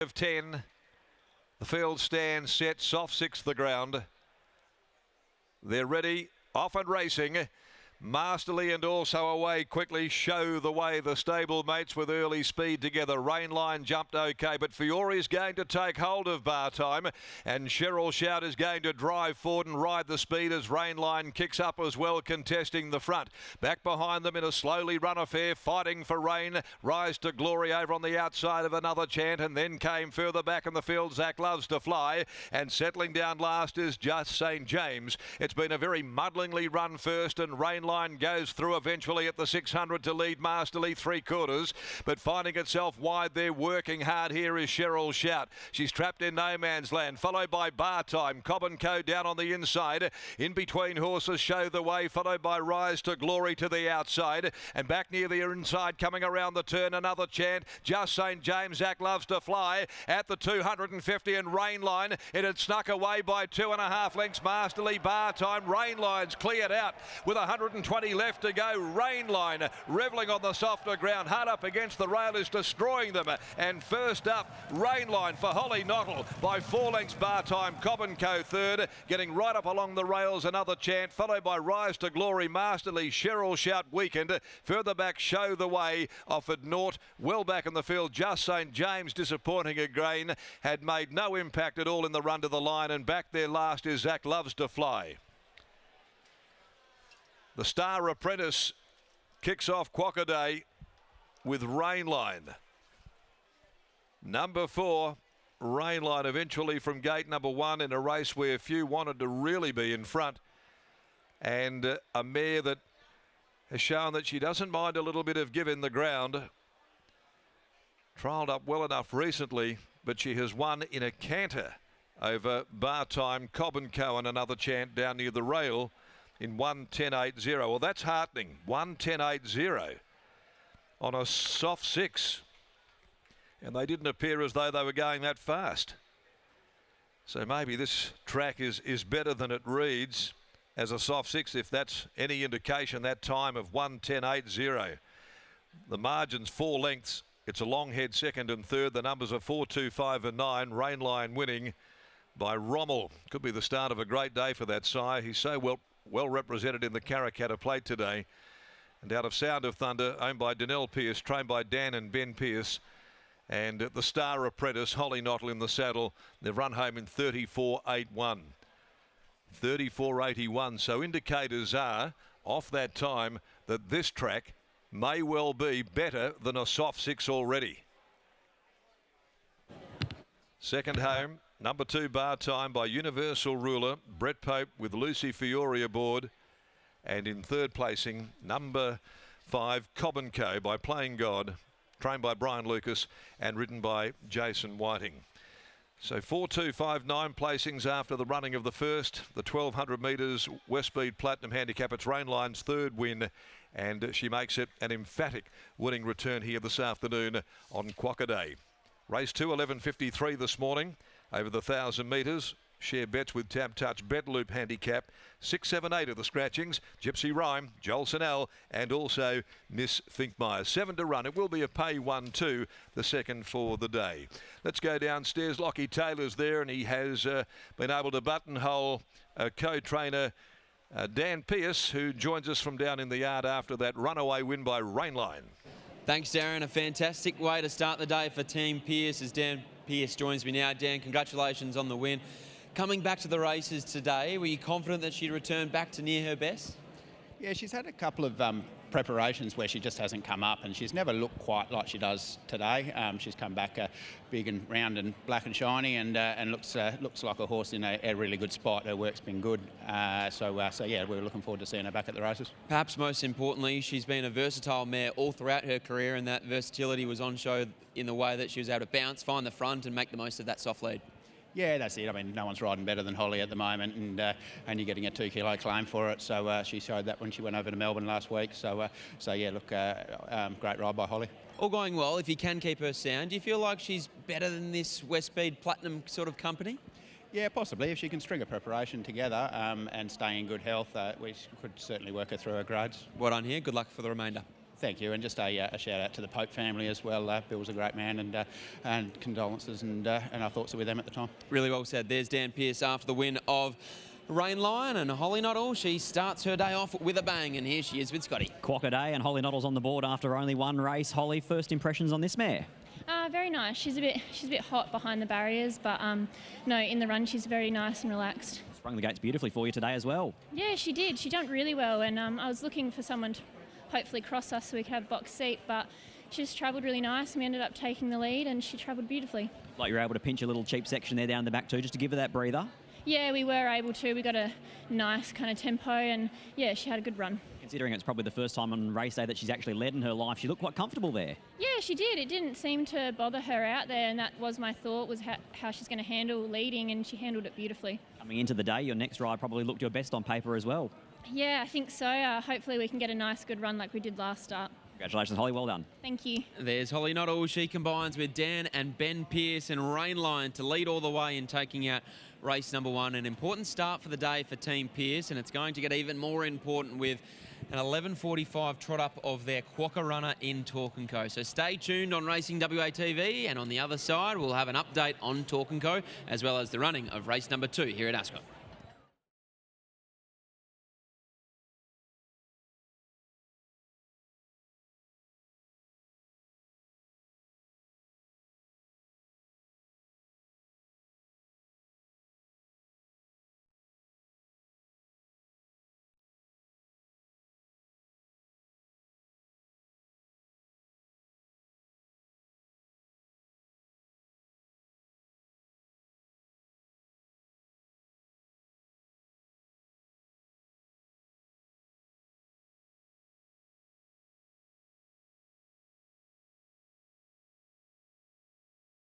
of 10. The field stands set, soft 6 the ground. They're ready, off and racing. Masterly and also away quickly show the way the stable mates with early speed together. RAINLINE jumped okay, but Fiore's going to take hold of bar time, and Cheryl Shout is going to drive forward and ride the speed as RAINLINE kicks up as well, contesting the front. Back behind them in a slowly run affair, fighting for Rain. Rise to Glory over on the outside of Another Chant, and then came further back in the field Zach Loves to Fly, and settling down last is Just St. James. It's been a very muddlingly run first, and RAINLINE goes through eventually at the 600 to lead Masterly 3/4, but finding itself wide there, working hard here is Cheryl Shout. She's trapped in no man's land, followed by Bar Time. Cobb & Co down on the inside. In between horses Show the Way, followed by Rise to Glory to the outside, and back near the inside coming around the turn Another Chant. Just St. James, Zach Loves to Fly at the 250, and RAINLINE. It had snuck away by 2.5 lengths. Masterly, Bar Time. RAINLINE's cleared out with 120 left to go. RAINLINE reveling on the softer ground, hard up against the rail is destroying them, and first up RAINLINE for Holly Knottle by 4 lengths. Bar Time, Cobb & Co third, getting right up along the rails Another Chant, followed by Rise to Glory, Masterly, Cheryl Shout Weekend. Further back Show the Way offered naught. Well back in the field Just St. James, disappointing again, had made no impact at all in the run to the line, and back there last is Zach Loves to Fly. The Star Apprentice kicks off Quackaday with RAINLINE. Number 4, RAINLINE, eventually from gate number 1 in a race where few wanted to really be in front, and a mare that has shown that she doesn't mind a little bit of give in the ground. Trialled up well enough recently, but she has won in a canter over Bar Time, Cobb & Co and Another Chant down near the rail in 1:10.80. Well, that's heartening. 1:10.80 on a soft 6. And they didn't appear as though they were going that fast. So maybe this track is better than it reads as a soft 6, if that's any indication. That time of 1:10.80. The margin's 4 lengths. It's a long head second and third. The numbers are 4, 2, 5 and 9. RAINLINE winning by Rommel. Could be the start of a great day for that sire. He's so well represented in the Karrakatta plate today. And out of Sound of Thunder, owned by Danelle Pearce, trained by Dan and Ben Pearce, and the Star Apprentice, Holly Knottle in the saddle. They've run home in 34.81. 34.81. So indicators are off that time that this track may well be better than a soft 6 already. Second home, number 2 Bar Time by Universal Ruler, Brett Pope with Lucy Fiore aboard. And in third placing, number 5 Cobb & Co by Playing God, trained by Brian Lucas and ridden by Jason Whiting. So 4, 2, 5, 9 placings after the running of the first. The 1200 metres West Speed Platinum Handicap. It's RAINLINE's third win, and she makes it an emphatic winning return here this afternoon on Quackaday. Race 2, 11.53 this morning over the 1,000 metres. Share bets with Tab Touch Bet Loop Handicap. 6, 7, 8 of the scratchings. Gypsy Rhyme, Joel Snell, and also Miss Finkmeyer. 7 to run. It will be a pay 1-2, the second for the day. Let's go downstairs. Lockie Taylor's there, and he has been able to buttonhole co-trainer Dan Pearce, who joins us from down in the yard after that runaway win by RAINLINE. Thanks, Darren. A fantastic way to start the day for Team Pearce as Dan Pearce joins me now. Dan, congratulations on the win. Coming back to the races today, were you confident that she'd return back to near her best? Yeah, she's had a couple of preparations where she just hasn't come up, and she's never looked quite like she does today. She's come back big and round and black and shiny, and looks like a horse in a really good spot. Her work's been good, so yeah, we're looking forward to seeing her back at the races. Perhaps most importantly, she's been a versatile mare all throughout her career, and that versatility was on show in the way that she was able to bounce, find the front, and make the most of that soft lead. Yeah, that's it. I mean, no one's riding better than Holly at the moment, and only getting a 2 kilo claim for it. So she showed that when she went over to Melbourne last week. So yeah, look, great ride by Holly. All going well. If you can keep her sound, do you feel like she's better than this West Speed Platinum sort of company? Yeah, possibly. If she can string a preparation together and stay in good health, we could certainly work her through her grades. Well done here. Good luck for the remainder. Thank you, and just a shout out to the Pope family as well. Bill's a great man, and condolences, and our thoughts are with them at the time. Really well said. There's Dan Pearce after the win of RAINLINE, and Holly Noddle, she starts her day off with a bang, and here she is with Scotty. Quokka day, and Holly Noddle's on the board after only one race. Holly, first impressions on this mare? Very nice. She's a bit hot behind the barriers, but no, in the run she's very nice and relaxed. Sprung the gates beautifully for you today as well. Yeah, she did. She jumped really well, and I was looking for someone to hopefully cross us so we could have a box seat, but she just travelled really nice, and we ended up taking the lead, and she travelled beautifully. Like you were able to pinch a little cheap section there down the back too, just to give her that breather. Yeah, we were able to. We got a nice kind of tempo, and yeah, she had a good run. Considering it's probably the first time on race day that she's actually led in her life, she looked quite comfortable there. Yeah, she did. It didn't seem to bother her out there, and that was my thought, was how she's going to handle leading, and she handled it beautifully. Coming into the day, your next ride probably looked your best on paper as well. Yeah, I think so. Hopefully we can get a nice, good run like we did last start. Congratulations, Holly. Well done. Thank you. There's Holly Noddle. She combines with Dan and Ben Pearce and RAINLINE to lead all the way in taking out race number 1. An important start for the day for Team Pearce, and it's going to get even more important with an 11:45 trot up of their Quokka runner in Talk & Co. So stay tuned on Racing WA TV, and on the other side we'll have an update on Talk & Co, as well as the running of race number 2 here at Ascot.